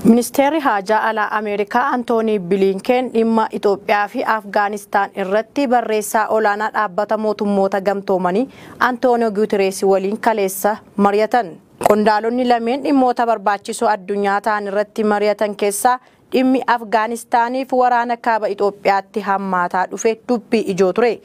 Ministeerri Haajaa Alaa Ameerikaa Antoonii Biliinkeen dhimma Itoophiyaa fi Afgaanistaan irratti barreessaa olaanaa dhaabbata mootummoota gamtoomanii Antoonio Guuterees waliin kaleessa mari'atan. Qondaalonni lameen dhimmoota barbaachisoo addunyaa ta'an irratti mari'atan keessaa dhimmi Afgaanistaaniif waraana kaaba Itoophiyaatti hammaataa dhufe dubbii ijoo ture.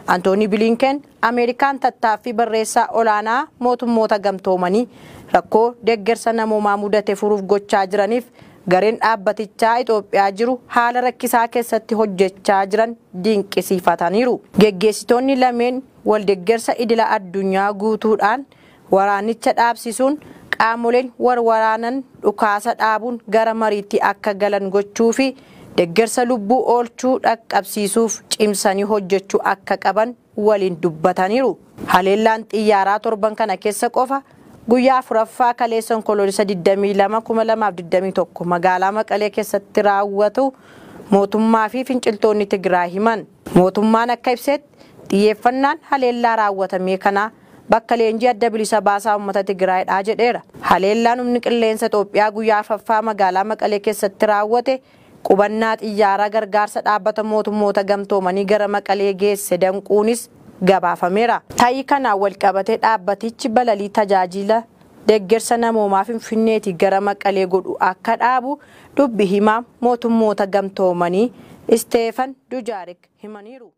Antoonii Biliinkeen Ameerikaan tattaaffii barreessaa olaanaa mootummoota gamtoomanii rakkoo deeggarsa namoomaa mudate furuuf gochaa jiraniif gareen dhaabbatichaa Itoophiyaa jiru haala rakkisaa keessatti hojjechaa jiran dinqisiifataniiru. Geggeessitoonni lameen wal deeggarsa idila addunyaa guutuudhaan waraanicha dhaabsisuun qaamoleen warwaraanan dhukaasa dhaabuun gara mariitti akka galan gochuu fi deeggarsa lubbuu oolchuu dhaqqabsiisuuf cimsanii hojjechuu akka qaban waliin dubbataniiru. Haleellaan xiyyaaraa torban kana keessa qofa guyyaa afuraffaa kaleessa onkoloolessa 22/2021 magaalaa Maqalee keessatti raawwatu mootummaa fi finciltoonni Tigraay himan. Mootummaan akka ibsetti xiyyeeffannaan haleellaa raawwatame kana bakka leenjii adda bilisa baasaa uummata Tigraayidha jedheera. Haleellaan humni qilleensa Itoophiyaa guyyaa afuraffaa magaalaa Maqalee keessatti raawwate qubannaa xiyyaaraa gargaarsa dhaabbata mootummoota gamtoomanii gara Maqalee geesse danquunis gabaafameera. Ta'ii kanaan wal qabatee dhaabbatichi balalii tajaajila deeggarsa namoomaa Finfinneetii gara Maqalee godhu akka dhaabu dubbi himaa mootummoota gamtoomanii Isteefan Dujaarik himaniiru.